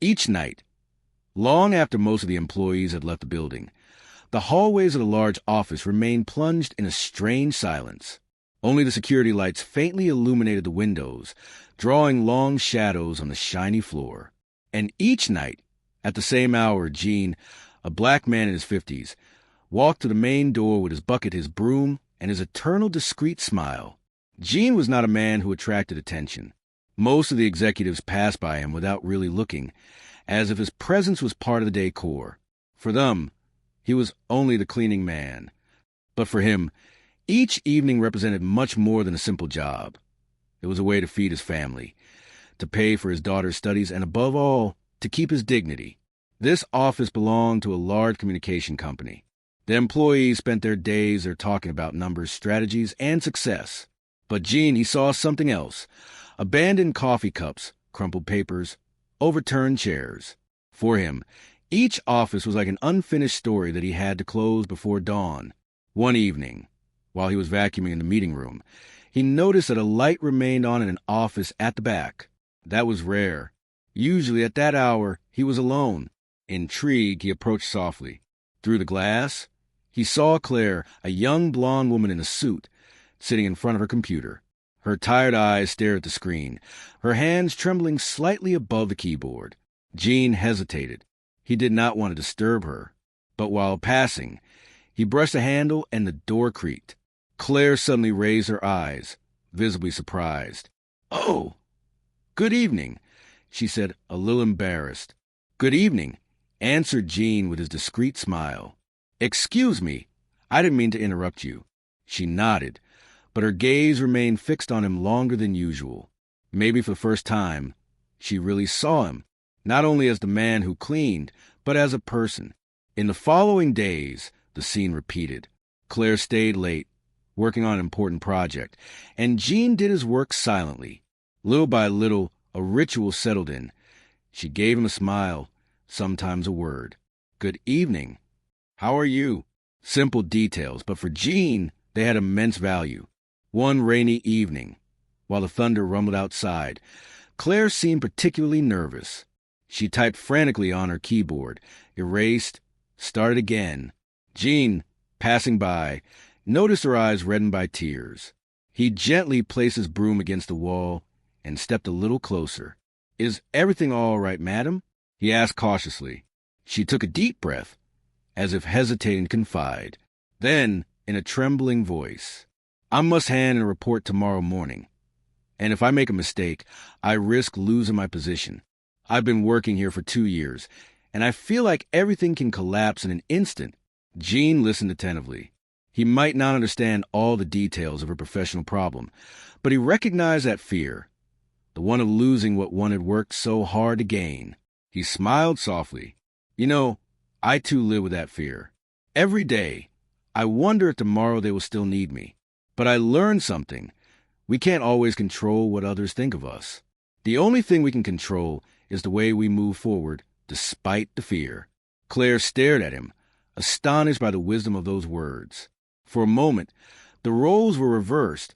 Each night, long after most of the employees had left the building, the hallways of the large office remained plunged in a strange silence. Only the security lights faintly illuminated the windows, drawing long shadows on the shiny floor. And each night, at the same hour, Gene, a black man in his 50s, walked to the main door with his bucket, his broom, and his eternal discreet smile. Gene was not a man who attracted attention. Most of the executives passed by him without really looking, as if his presence was part of the decor. For them, he was only the cleaning man. But for him, each evening represented much more than a simple job. It was a way to feed his family, to pay for his daughter's studies, and above all, to keep his dignity. This office belonged to a large communication company. The employees spent their days there talking about numbers, strategies, and success. But Gene, he saw something else. Abandoned coffee cups, crumpled papers, overturned chairs. For him, each office was like an unfinished story that he had to close before dawn. One evening, while he was vacuuming in the meeting room, he noticed that a light remained on in an office at the back. That was rare. Usually at that hour, he was alone. Intrigued, he approached softly. Through the glass, he saw Claire, a young blonde woman in a suit, sitting in front of her computer. Her tired eyes stared at the screen, her hands trembling slightly above the keyboard. Gene hesitated. He did not want to disturb her, but while passing, he brushed a handle and the door creaked. Claire suddenly raised her eyes, visibly surprised. "Oh, good evening," she said, a little embarrassed. "Good evening," answered Gene with his discreet smile. "Excuse me, I didn't mean to interrupt you." She nodded, but her gaze remained fixed on him longer than usual. Maybe for the first time, she really saw him, not only as the man who cleaned, but as a person. In the following days, the scene repeated. Claire stayed late, working on an important project, and Gene did his work silently. Little by little, a ritual settled in. She gave him a smile, sometimes a word. "Good evening. How are you?" Simple details, but for Gene, they had immense value. One rainy evening, while the thunder rumbled outside, Claire seemed particularly nervous. She typed frantically on her keyboard, erased, started again. Gene, passing by, noticed her eyes reddened by tears. He gently placed his broom against the wall and stepped a little closer. "Is everything all right, madam?" he asked cautiously. She took a deep breath, as if hesitating to confide. Then, in a trembling voice, "I must hand in a report tomorrow morning, and if I make a mistake, I risk losing my position. I've been working here for 2 years, and I feel like everything can collapse in an instant." Gene listened attentively. He might not understand all the details of her professional problem, but he recognized that fear, the one of losing what one had worked so hard to gain. He smiled softly. "You know, I too live with that fear. Every day, I wonder if tomorrow they will still need me. But I learned something. We can't always control what others think of us. The only thing we can control is the way we move forward, despite the fear." Claire stared at him, astonished by the wisdom of those words. For a moment, the roles were reversed.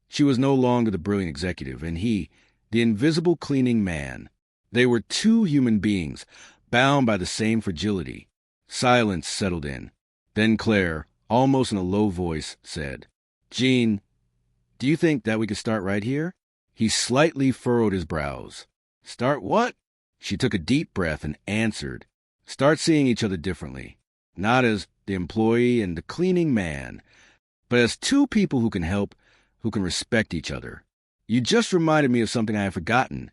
She was no longer the brilliant executive, and he, the invisible cleaning man. They were two human beings, bound by the same fragility. Silence settled in. Then Claire, almost in a low voice, said, "Gene, do you think that we could start right here?" He slightly furrowed his brows. "Start what?" She took a deep breath and answered, "Start seeing each other differently. Not as the employee and the cleaning man, but as two people who can help, who can respect each other. You just reminded me of something I had forgotten.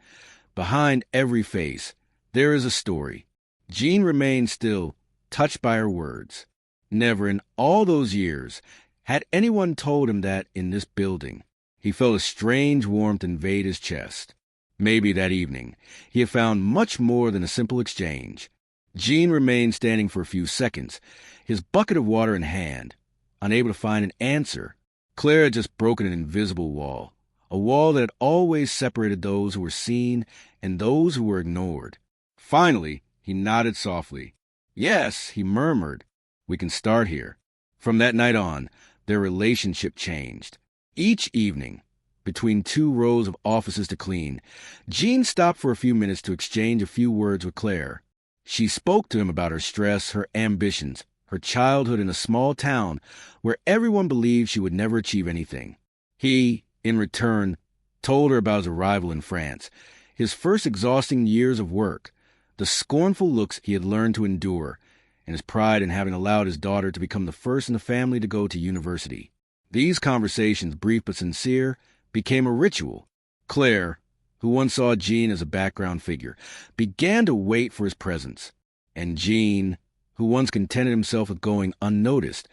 Behind every face, there is a story." Gene remained still, touched by her words. Never in all those years had anyone told him that in this building. He felt a strange warmth invade his chest. Maybe that evening he had found much more than a simple exchange. Gene remained standing for a few seconds, his bucket of water in hand, unable to find an answer. Claire had just broken an invisible wall, a wall that had always separated those who were seen and those who were ignored. Finally, he nodded softly. "Yes," he murmured, "we can start here." From that night on, their relationship changed. Each evening, between two rows of offices to clean, Jean stopped for a few minutes to exchange a few words with Claire. She spoke to him about her stress, her ambitions, her childhood in a small town where everyone believed she would never achieve anything. He, in return, told her about his arrival in France, his first exhausting years of work, the scornful looks he had learned to endure, and his pride in having allowed his daughter to become the first in the family to go to university. These conversations, brief but sincere, became a ritual. Claire, who once saw Jean as a background figure, began to wait for his presence. And Jean, who once contented himself with going unnoticed,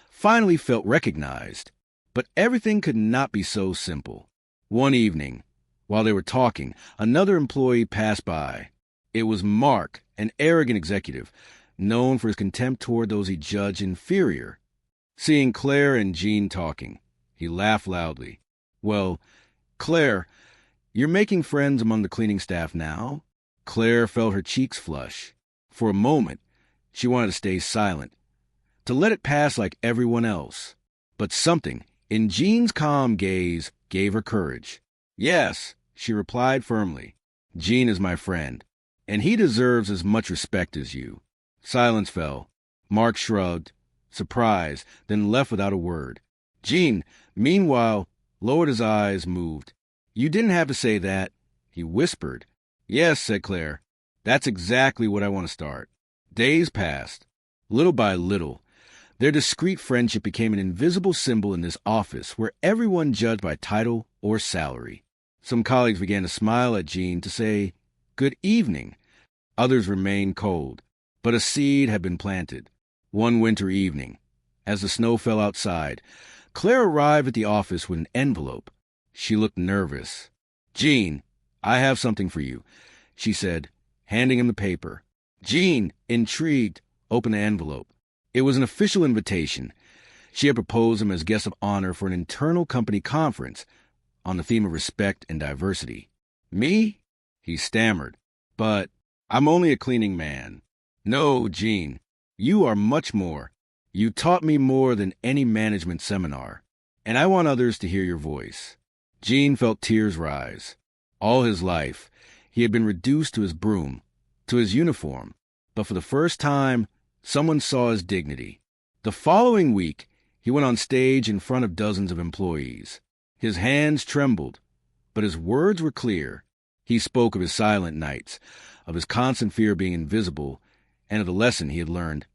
finally felt recognized. But everything could not be so simple. One evening, while they were talking, another employee passed by. It was Mark, an arrogant executive, known for his contempt toward those he judged inferior. Seeing Claire and Jean talking, he laughed loudly. "Well, Claire, you're making friends among the cleaning staff now?" Claire felt her cheeks flush. For a moment, she wanted to stay silent, to let it pass like everyone else. But something in Jean's calm gaze gave her courage. "Yes," she replied firmly. "Jean is my friend, and he deserves as much respect as you." Silence fell. Mark shrugged, surprised, then left without a word. Jean, meanwhile, lowered his eyes, moved. "You didn't have to say that," he whispered. "Yes," said Claire. "That's exactly what I want to start." Days passed. Little by little, their discreet friendship became an invisible symbol in this office where everyone judged by title or salary. Some colleagues began to smile at Jean, to say, "Good evening." Others remained cold. But a seed had been planted. One winter evening, as the snow fell outside, Claire arrived at the office with an envelope. She looked nervous. "Jean, I have something for you," she said, handing him the paper. Jean, intrigued, opened the envelope. It was an official invitation. She had proposed him as guest of honor for an internal company conference on the theme of respect and diversity. "Me?" he stammered. "But I'm only a cleaning man." "No, Jean, you are much more. You taught me more than any management seminar, and I want others to hear your voice." Jean felt tears rise. All his life, he had been reduced to his broom, to his uniform, but for the first time, someone saw his dignity. The following week, he went on stage in front of dozens of employees. His hands trembled, but his words were clear. He spoke of his silent nights, of his constant fear of being invisible, and of the lesson he had learned.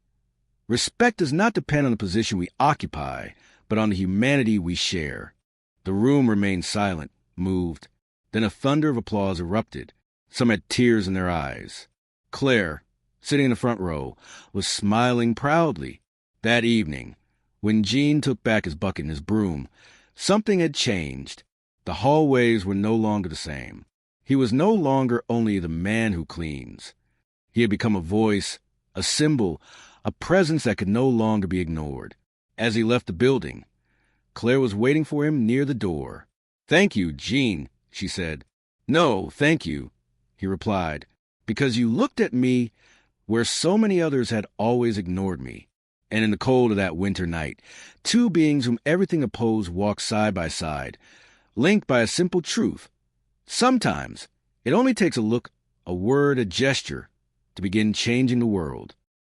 Respect does not depend on the position we occupy, but on the humanity we share. The room remained silent, moved. Then a thunder of applause erupted. Some had tears in their eyes. Claire, sitting in the front row, was smiling proudly. That evening, when Jean took back his bucket and his broom, something had changed. The hallways were no longer the same. He was no longer only the man who cleans. He had become a voice, a symbol, a presence that could no longer be ignored. As he left the building, Claire was waiting for him near the door. "Thank you, Jean," she said. "No, thank you," he replied, "because you looked at me where so many others had always ignored me." And in the cold of that winter night, two beings whom everything opposed walked side by side, linked by a simple truth. Sometimes it only takes a look, a word, a gesture to begin changing the world.